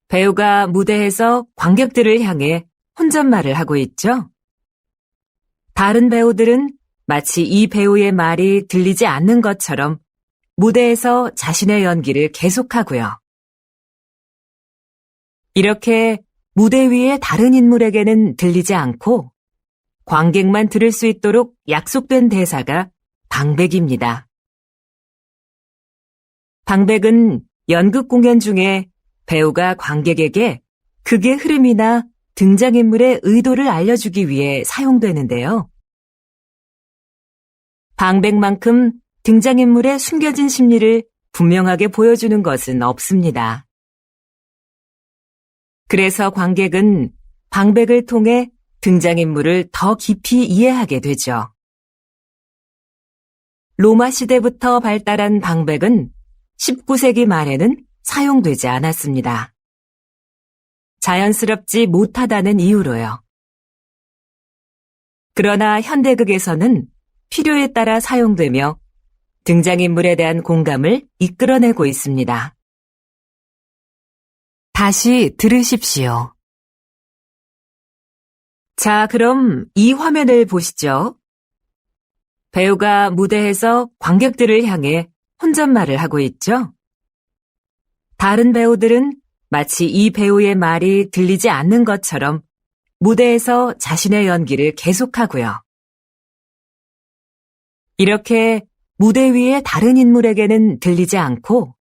배우가 무대에서 관객들을 향해 혼잣말을 하고 있죠. 다른 배우들은 마치 이 배우의 말이 들리지 않는 것처럼 무대에서 자신의 연기를 계속하고요. 이렇게 무대 위의 다른 인물에게는 들리지 않고 관객만 들을 수 있도록 약속된 대사가 방백입니다. 방백은 연극 공연 중에 배우가 관객에게 극의 흐름이나 등장인물의 의도를 알려주기 위해 사용되는데요. 방백만큼 등장인물의 숨겨진 심리를 분명하게 보여주는 것은 없습니다. 그래서 관객은 방백을 통해 등장인물을 더 깊이 이해하게 되죠. 로마 시대부터 발달한 방백은 19세기 말에는 사용되지 않았습니다. 자연스럽지 못하다는 이유로요. 그러나 현대극에서는 필요에 따라 사용되며 등장인물에 대한 공감을 이끌어내고 있습니다. 다시 들으십시오. 자, 그럼 이 화면을 보시죠. 배우가 무대에서 관객들을 향해 혼잣말을 하고 있죠. 다른 배우들은 마치 이 배우의 말이 들리지 않는 것처럼 무대에서 자신의 연기를 계속하고요. 이렇게 무대 위의 다른 인물에게는 들리지 않고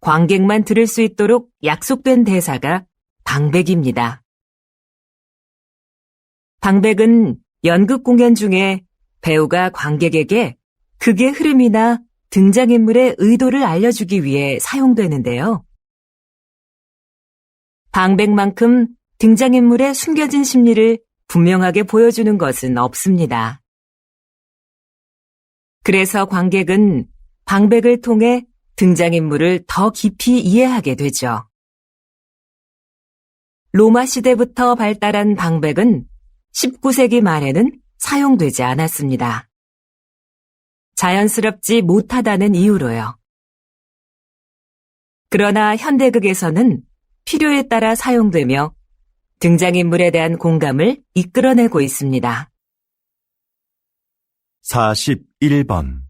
관객만 들을 수 있도록 약속된 대사가 방백입니다. 방백은 연극 공연 중에 배우가 관객에게 극의 흐름이나 등장인물의 의도를 알려주기 위해 사용되는데요. 방백만큼 등장인물의 숨겨진 심리를 분명하게 보여주는 것은 없습니다. 그래서 관객은 방백을 통해 등장인물을 더 깊이 이해하게 되죠. 로마 시대부터 발달한 방백은 19세기 말에는 사용되지 않았습니다. 자연스럽지 못하다는 이유로요. 그러나 현대극에서는 필요에 따라 사용되며 등장인물에 대한 공감을 이끌어내고 있습니다. 41번.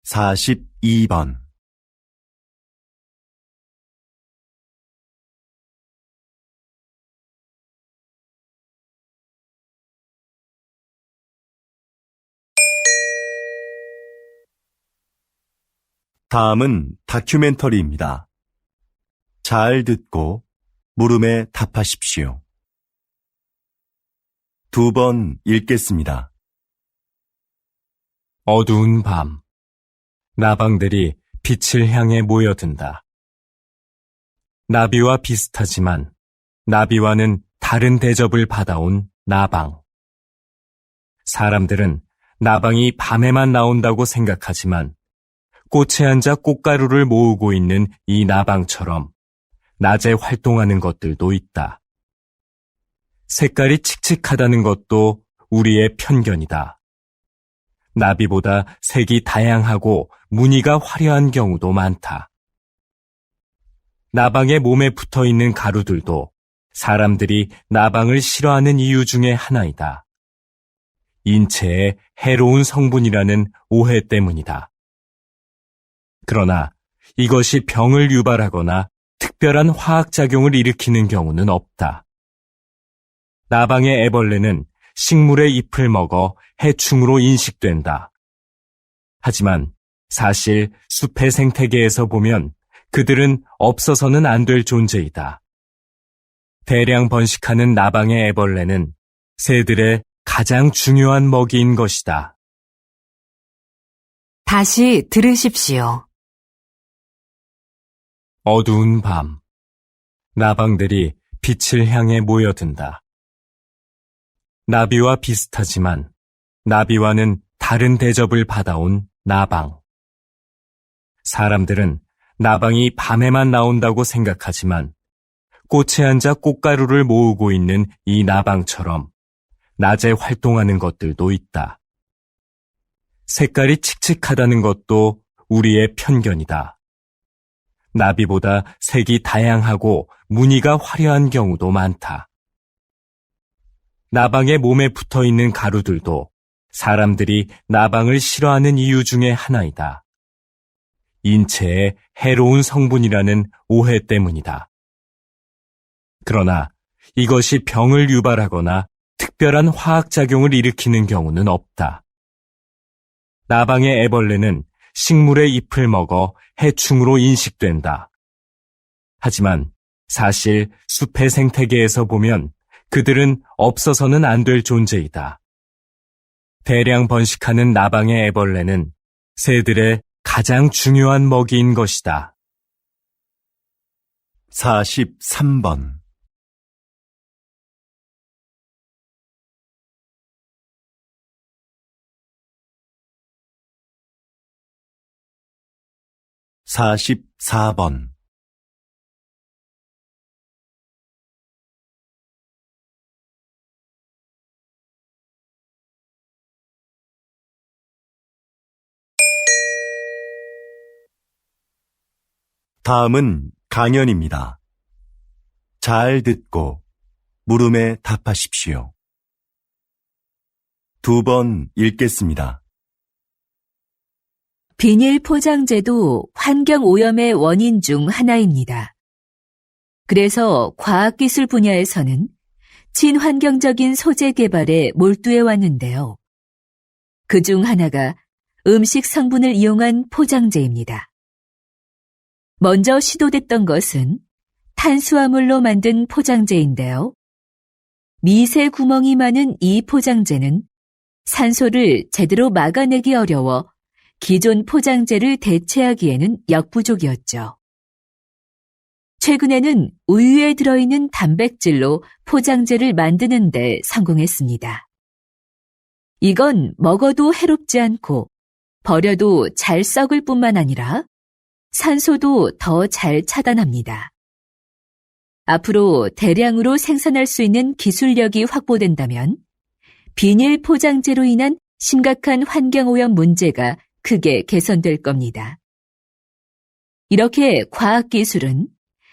42번. '다음은 다큐멘터리입니다. 잘 듣고 물음에 답하십시오. 2번 읽겠습니다. 어두운 밤, 나방들이 빛을 향해 모여든다. 나비와 비슷하지만 나비와는 다른 대접을 받아온 나방. 사람들은 나방이 밤에만 나온다고 생각하지만 꽃에 앉아 꽃가루를 모으고 있는 이 나방처럼 낮에 활동하는 것들도 있다. 색깔이 칙칙하다는 것도 우리의 편견이다. 나비보다 색이 다양하고 무늬가 화려한 경우도 많다. 나방의 몸에 붙어있는 가루들도 사람들이 나방을 싫어하는 이유 중에 하나이다. 인체에 해로운 성분이라는 오해 때문이다. 그러나 이것이 병을 유발하거나 특별한 화학작용을 일으키는 경우는 없다. 나방의 애벌레는 식물의 잎을 먹어 해충으로 인식된다. 하지만 사실 숲의 생태계에서 보면 그들은 없어서는 안 될 존재이다. 대량 번식하는 나방의 애벌레는 새들의 가장 중요한 먹이인 것이다. 다시 들으십시오. 어두운 밤, 나방들이 빛을 향해 모여든다. 나비와 비슷하지만 나비와는 다른 대접을 받아온 나방. 사람들은 나방이 밤에만 나온다고 생각하지만 꽃에 앉아 꽃가루를 모으고 있는 이 나방처럼 낮에 활동하는 것들도 있다. 색깔이 칙칙하다는 것도 우리의 편견이다. 나비보다 색이 다양하고 무늬가 화려한 경우도 많다. 나방의 몸에 붙어 있는 가루들도 사람들이 나방을 싫어하는 이유 중에 하나이다. 인체에 해로운 성분이라는 오해 때문이다. 그러나 이것이 병을 유발하거나 특별한 화학작용을 일으키는 경우는 없다. 나방의 애벌레는 식물의 잎을 먹어 해충으로 인식된다. 하지만 사실 숲의 생태계에서 보면 그들은 없어서는 안 될 존재이다. 대량 번식하는 나방의 애벌레는 새들의 가장 중요한 먹이인 것이다. 43번 44번 다음은 강연입니다. 잘 듣고 물음에 답하십시오. 2번 읽겠습니다. 비닐 포장재도 환경오염의 원인 중 하나입니다. 그래서 과학기술 분야에서는 친환경적인 소재 개발에 몰두해 왔는데요. 그중 하나가 음식 성분을 이용한 포장재입니다. 먼저 시도됐던 것은 탄수화물로 만든 포장재인데요. 미세 구멍이 많은 이 포장재는 산소를 제대로 막아내기 어려워 기존 포장재를 대체하기에는 역부족이었죠. 최근에는 우유에 들어있는 단백질로 포장재를 만드는 데 성공했습니다. 이건 먹어도 해롭지 않고 버려도 잘 썩을 뿐만 아니라 산소도 더 잘 차단합니다. 앞으로 대량으로 생산할 수 있는 기술력이 확보된다면 비닐 포장재로 인한 심각한 환경오염 문제가 크게 개선될 겁니다. 이렇게 과학기술은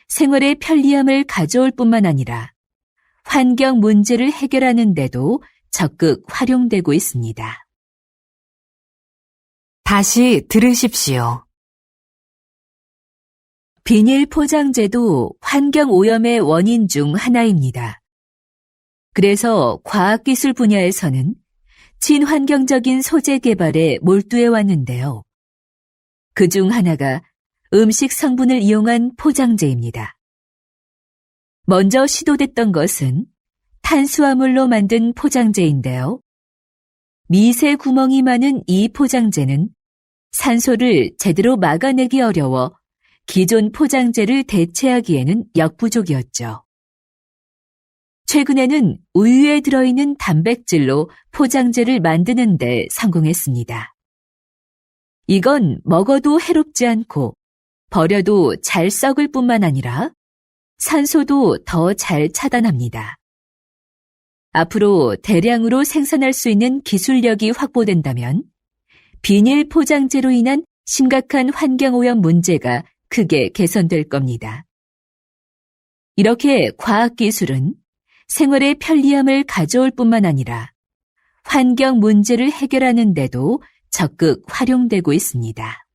생활의 편리함을 가져올 뿐만 아니라 환경 문제를 해결하는 데도 적극 활용되고 있습니다. 다시 들으십시오. 비닐 포장재도 환경오염의 원인 중 하나입니다. 그래서 과학기술 분야에서는 친환경적인 소재 개발에 몰두해 왔는데요. 그중 하나가 음식 성분을 이용한 포장재입니다. 먼저 시도됐던 것은 탄수화물로 만든 포장재인데요. 미세 구멍이 많은 이 포장재는 산소를 제대로 막아내기 어려워 기존 포장재를 대체하기에는 역부족이었죠. 최근에는 우유에 들어있는 단백질로 포장재를 만드는 데 성공했습니다. 이건 먹어도 해롭지 않고 버려도 잘 썩을 뿐만 아니라 산소도 더 잘 차단합니다. 앞으로 대량으로 생산할 수 있는 기술력이 확보된다면 비닐 포장재로 인한 심각한 환경오염 문제가 크게 개선될 겁니다. 이렇게 과학기술은 생활의 편리함을 가져올 뿐만 아니라 환경 문제를 해결하는 데도 적극 활용되고 있습니다.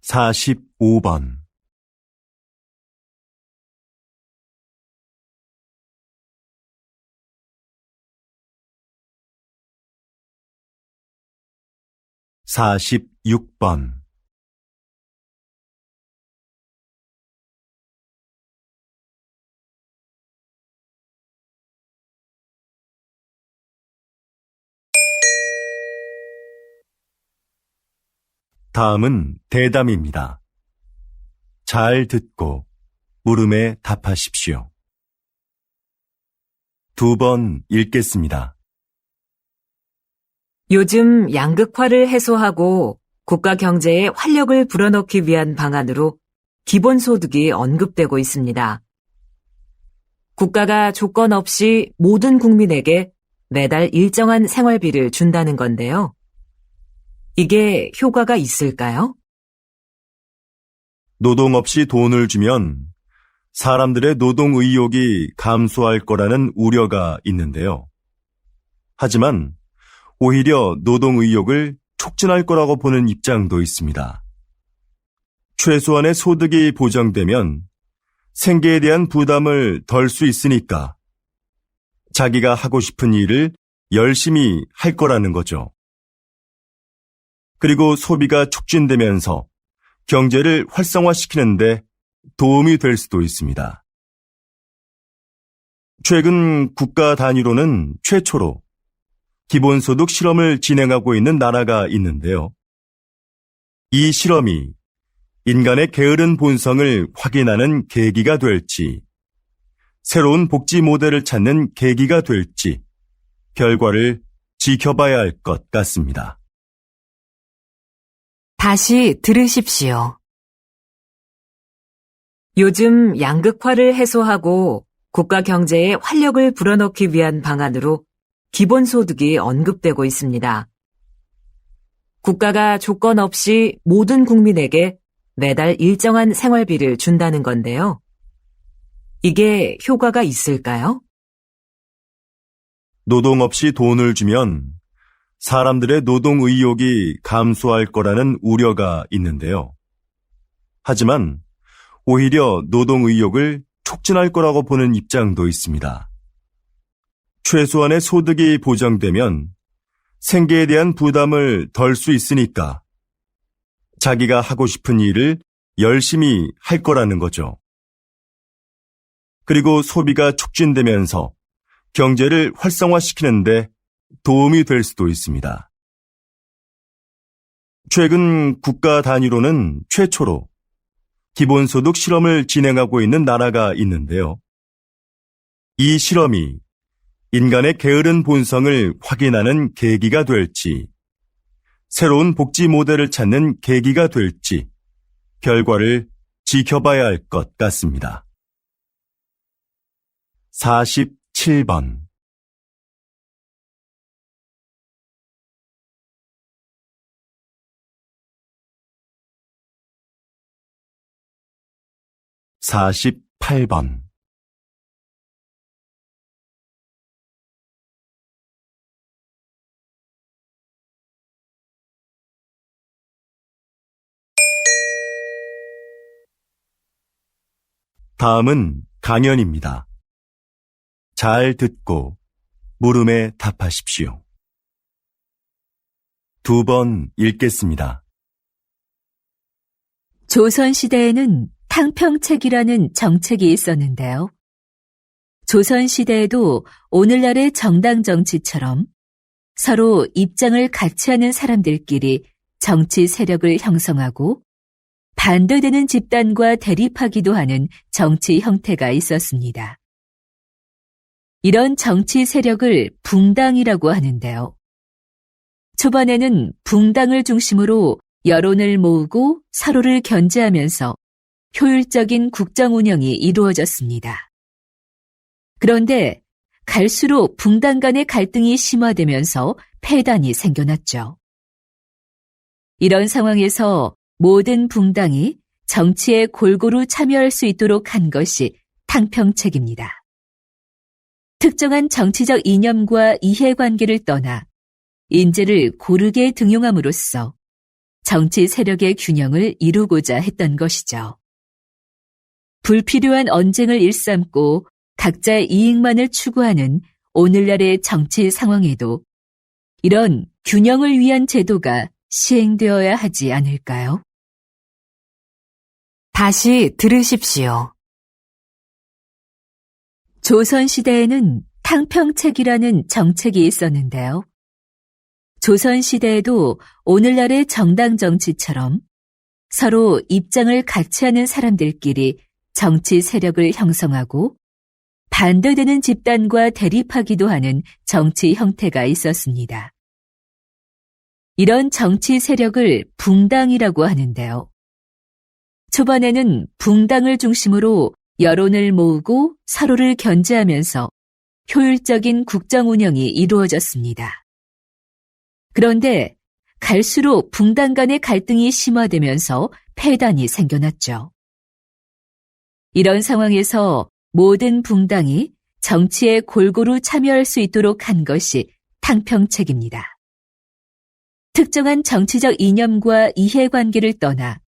45번 46번. 다음은 대담입니다. 잘 듣고 물음에 답하십시오. 2번 읽겠습니다. 요즘 양극화를 해소하고 국가 경제에 활력을 불어넣기 위한 방안으로 기본소득이 언급되고 있습니다. 국가가 조건 없이 모든 국민에게 매달 일정한 생활비를 준다는 건데요. 이게 효과가 있을까요? 노동 없이 돈을 주면 사람들의 노동 의욕이 감소할 거라는 우려가 있는데요. 하지만 오히려 노동 의욕을 촉진할 거라고 보는 입장도 있습니다. 최소한의 소득이 보장되면 생계에 대한 부담을 덜 수 있으니까 자기가 하고 싶은 일을 열심히 할 거라는 거죠. 그리고 소비가 촉진되면서 경제를 활성화시키는데 도움이 될 수도 있습니다. 최근 국가 단위로는 최초로 기본소득 실험을 진행하고 있는 나라가 있는데요. 이 실험이 인간의 게으른 본성을 확인하는 계기가 될지, 새로운 복지 모델을 찾는 계기가 될지, 결과를 지켜봐야 할 것 같습니다. 다시 들으십시오. 요즘 양극화를 해소하고 국가 경제에 활력을 불어넣기 위한 방안으로 기본소득이 언급되고 있습니다. 국가가 조건 없이 모든 국민에게 매달 일정한 생활비를 준다는 건데요. 이게 효과가 있을까요? 노동 없이 돈을 주면 사람들의 노동 의욕이 감소할 거라는 우려가 있는데요. 하지만 오히려 노동 의욕을 촉진할 거라고 보는 입장도 있습니다. 최소한의 소득이 보장되면 생계에 대한 부담을 덜 수 있으니까 자기가 하고 싶은 일을 열심히 할 거라는 거죠. 그리고 소비가 촉진되면서 경제를 활성화시키는데 도움이 될 수도 있습니다. 최근 국가 단위로는 최초로 기본소득 실험을 진행하고 있는 나라가 있는데요. 이 실험이 인간의 게으른 본성을 확인하는 계기가 될지, 새로운 복지 모델을 찾는 계기가 될지, 결과를 지켜봐야 할 것 같습니다. 47번. (48번) 다음은 강연입니다. 잘 듣고 물음에 답하십시오. 2번 읽겠습니다. 조선시대에는 탕평책이라는 정책이 있었는데요. 조선시대에도 오늘날의 정당 정치처럼 서로 입장을 같이 하는 사람들끼리 정치 세력을 형성하고 반대되는 집단과 대립하기도 하는 정치 형태가 있었습니다. 이런 정치 세력을 붕당이라고 하는데요. 초반에는 붕당을 중심으로 여론을 모으고 서로를 견제하면서 효율적인 국정 운영이 이루어졌습니다. 그런데 갈수록 붕당 간의 갈등이 심화되면서 폐단이 생겨났죠. 이런 상황에서 모든 붕당이 정치에 골고루 참여할 수 있도록 한 것이 탕평책입니다. 특정한 정치적 이념과 이해관계를 떠나 인재를 고르게 등용함으로써 정치 세력의 균형을 이루고자 했던 것이죠. 불필요한 언쟁을 일삼고 각자의 이익만을 추구하는 오늘날의 정치 상황에도 이런 균형을 위한 제도가 시행되어야 하지 않을까요? 다시 들으십시오. 조선시대에는 탕평책이라는 정책이 있었는데요. 조선시대에도 오늘날의 정당 정치처럼 서로 입장을 같이 하는 사람들끼리 정치 세력을 형성하고 반대되는 집단과 대립하기도 하는 정치 형태가 있었습니다. 이런 정치 세력을 붕당이라고 하는데요. 초반에는 붕당을 중심으로 여론을 모으고 서로를 견제하면서 효율적인 국정 운영이 이루어졌습니다. 그런데 갈수록 붕당 간의 갈등이 심화되면서 폐단이 생겨났죠. 이런 상황에서 모든 붕당이 정치에 골고루 참여할 수 있도록 한 것이 탕평책입니다. 특정한 정치적 이념과 이해관계를 떠나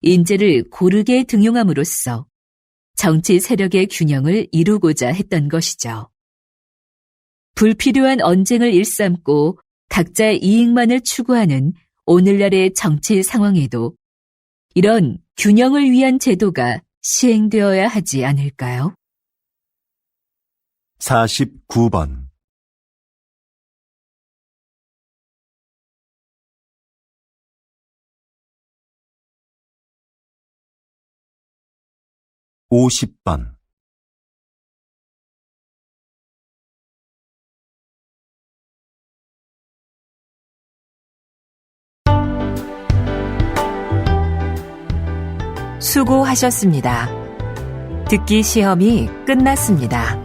인재를 고르게 등용함으로써 정치 세력의 균형을 이루고자 했던 것이죠. 불필요한 언쟁을 일삼고 각자의 이익만을 추구하는 오늘날의 정치 상황에도 이런 균형을 위한 제도가 시행되어야 하지 않을까요? 49번 50번 수고하셨습니다. 듣기 시험이 끝났습니다.